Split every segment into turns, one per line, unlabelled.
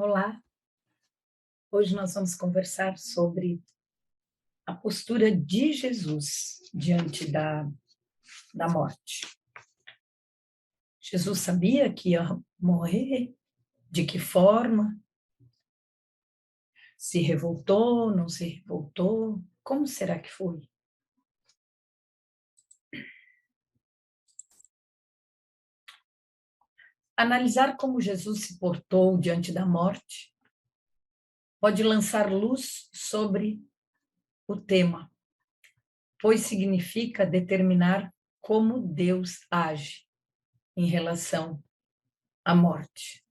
Olá, hoje nós vamos conversar sobre a postura de Jesus diante da morte. Jesus sabia que ia morrer, de que forma, se revoltou, não se revoltou, como será que foi? Analisar como Jesus se portou diante da morte pode lançar luz sobre o tema, pois significa determinar como Deus age em relação à morte.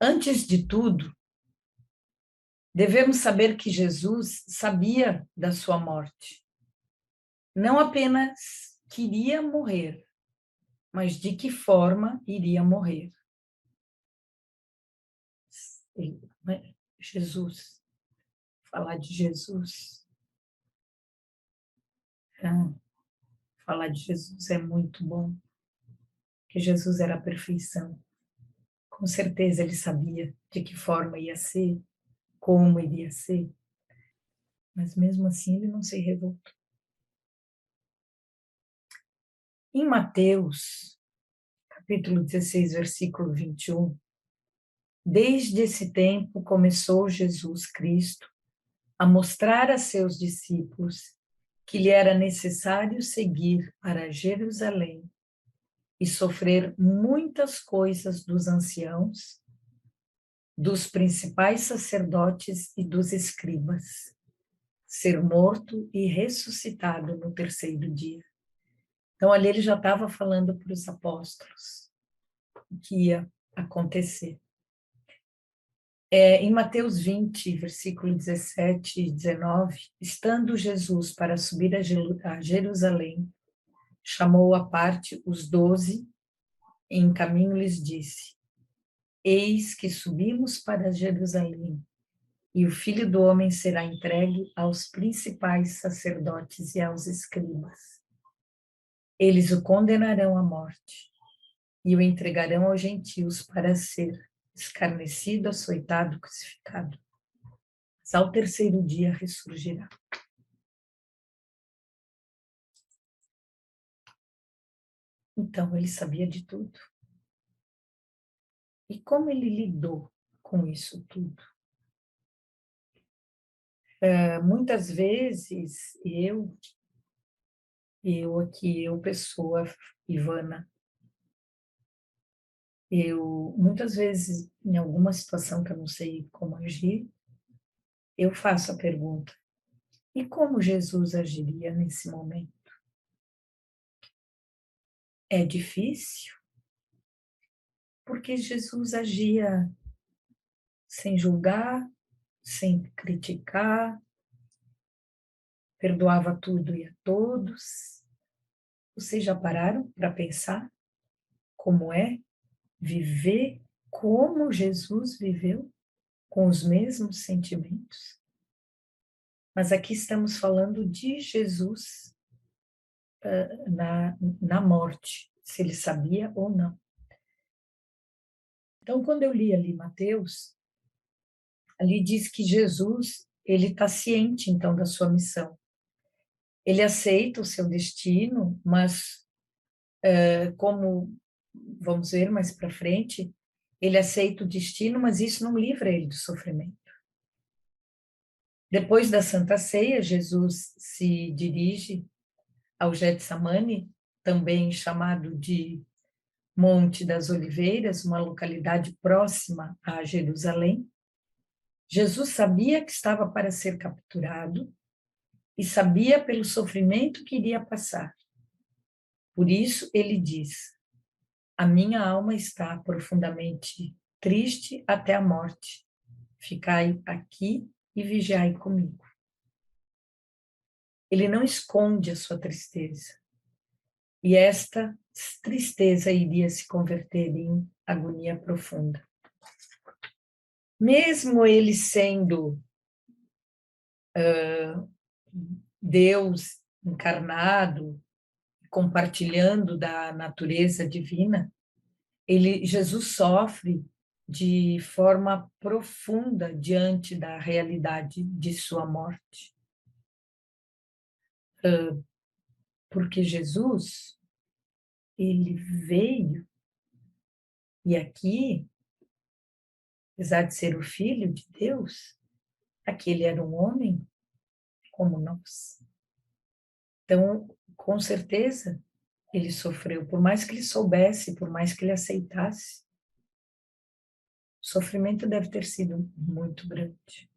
Antes de tudo, devemos saber que Jesus sabia da sua morte. Não apenas queria morrer, mas de que forma iria morrer. Jesus, falar de Jesus. Falar de Jesus é muito bom, porque Jesus era a perfeição. Com certeza ele sabia de que forma ia ser, como iria ser, mas mesmo assim ele não se revoltou. Em Mateus, capítulo 16, versículo 21, desde esse tempo começou Jesus Cristo a mostrar a seus discípulos que lhe era necessário seguir para Jerusalém e sofrer muitas coisas dos anciãos, dos principais sacerdotes e dos escribas, ser morto e ressuscitado no terceiro dia. Então ali ele já estava falando para os apóstolos o que ia acontecer. Em Mateus 20, versículo 17 e 19, estando Jesus para subir a Jerusalém, chamou à parte os 12, e em caminho lhes disse: Eis que subimos para Jerusalém, e o Filho do Homem será entregue aos principais sacerdotes e aos escribas. Eles o condenarão à morte, e o entregarão aos gentios para ser escarnecido, açoitado, crucificado. Mas ao terceiro dia ressurgirá. Então, ele sabia de tudo. E como ele lidou com isso tudo? Muitas vezes, pessoa, Ivana, muitas vezes, em alguma situação que eu não sei como agir, eu faço a pergunta: e como Jesus agiria nesse momento? É difícil, porque Jesus agia sem julgar, sem criticar, perdoava tudo e a todos. Vocês já pararam para pensar como é viver como Jesus viveu, com os mesmos sentimentos? Mas aqui estamos falando de Jesus na morte, se ele sabia ou não. Então, quando eu li ali Mateus, ali diz que Jesus, ele está ciente, então, da sua missão. Ele aceita o seu destino, mas como vamos ver mais para frente, ele aceita o destino, mas isso não livra ele do sofrimento. Depois da Santa Ceia, Jesus se dirige ao Getsemane, também chamado de Monte das Oliveiras, uma localidade próxima a Jerusalém. Jesus sabia que estava para ser capturado e sabia pelo sofrimento que iria passar. Por isso ele diz: a minha alma está profundamente triste até a morte. Ficai aqui e vigiai comigo. Ele não esconde a sua tristeza. E esta tristeza iria se converter em agonia profunda. Mesmo ele sendo Deus encarnado, compartilhando da natureza divina, Jesus sofre de forma profunda diante da realidade de sua morte. Porque Jesus, ele veio, e aqui, apesar de ser o Filho de Deus, aqui ele era um homem como nós. Então, com certeza, ele sofreu, por mais que ele soubesse, por mais que ele aceitasse, o sofrimento deve ter sido muito grande.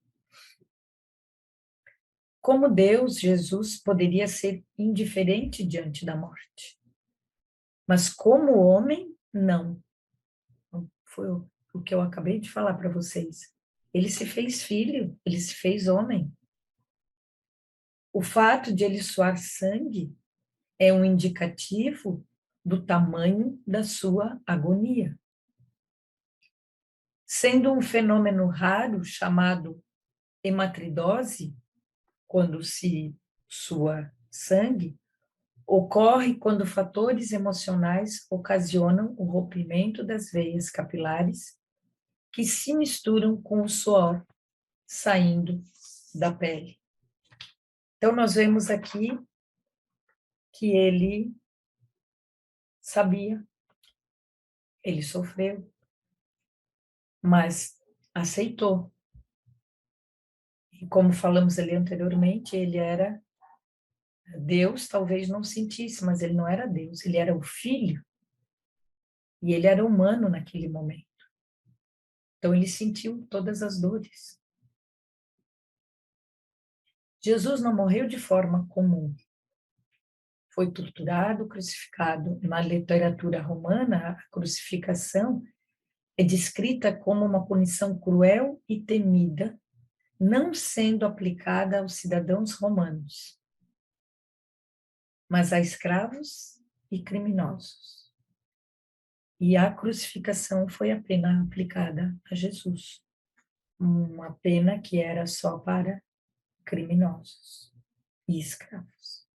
Como Deus, Jesus poderia ser indiferente diante da morte, mas como homem, não. Foi o que eu acabei de falar para vocês. Ele se fez filho, ele se fez homem. O fato de ele suar sangue é um indicativo do tamanho da sua agonia. Sendo um fenômeno raro chamado hematridose, quando se sua sangue, ocorre quando fatores emocionais ocasionam o rompimento das veias capilares que se misturam com o suor saindo da pele. Então, nós vemos aqui que ele sabia, ele sofreu, mas aceitou. E como falamos ali anteriormente, ele era Deus, talvez não sentisse, mas ele não era Deus, ele era o Filho, e ele era humano naquele momento. Então, ele sentiu todas as dores. Jesus não morreu de forma comum. Foi torturado, crucificado. Na literatura romana, a crucificação é descrita como uma punição cruel e temida, não sendo aplicada aos cidadãos romanos, mas a escravos e criminosos. E a crucificação foi a pena aplicada a Jesus, uma pena que era só para criminosos e escravos.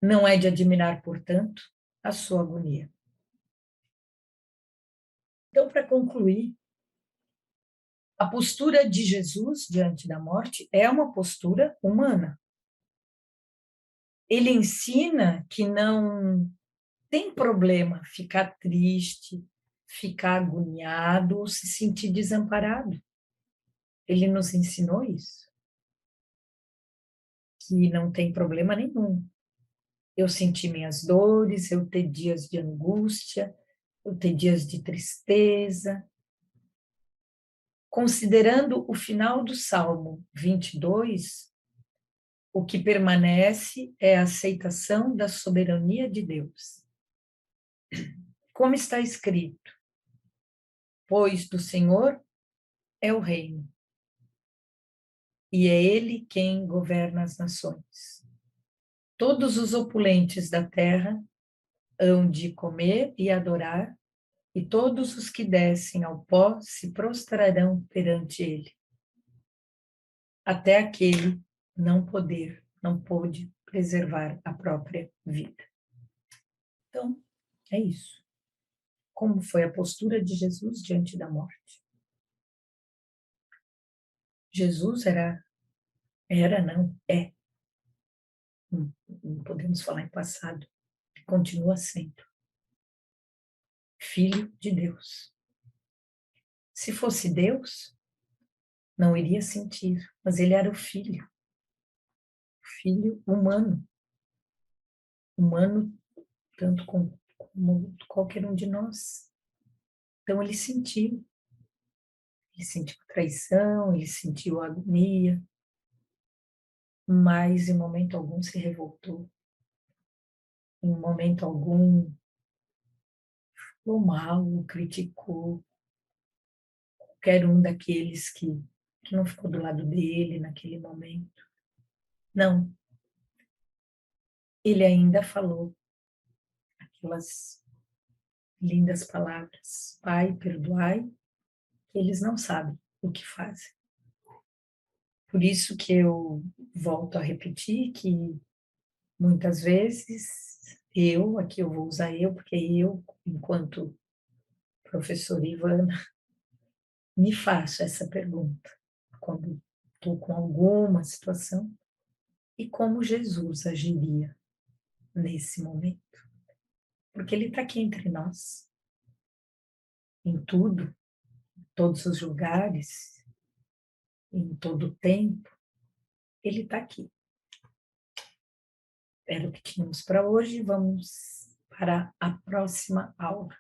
Não é de admirar, portanto, a sua agonia. Então, para concluir, a postura de Jesus diante da morte é uma postura humana. Ele ensina que não tem problema ficar triste, ficar agoniado ou se sentir desamparado. Ele nos ensinou isso, que não tem problema nenhum. Eu sentir minhas dores, eu ter dias de angústia, eu ter dias de tristeza. Considerando o final do Salmo 22, o que permanece é a aceitação da soberania de Deus. Como está escrito: pois do Senhor é o reino, e é Ele quem governa as nações. Todos os opulentes da terra hão de comer e adorar, e todos os que descem ao pó se prostrarão perante Ele. Até aquele não pôde preservar a própria vida. Então, é isso. Como foi a postura de Jesus diante da morte? Jesus não podemos falar em passado, continua sendo Filho de Deus. Se fosse Deus, não iria sentir, mas ele era o filho humano tanto como qualquer um de nós. Então ele sentiu a traição, ele sentiu a agonia, mas em momento algum se revoltou, em momento algum falou mal, criticou qualquer um daqueles que não ficou do lado dele naquele momento. Não, ele ainda falou aquelas lindas palavras: Pai, perdoai, que eles não sabem o que fazem. Por isso que eu volto a repetir que muitas vezes aqui eu vou usar eu, porque eu, enquanto professora Ivana, me faça essa pergunta quando estou com alguma situação e como Jesus agiria nesse momento. Porque Ele está aqui entre nós, em tudo, em todos os lugares, em todo o tempo, Ele está aqui. Era o que tínhamos para hoje, vamos para a próxima aula.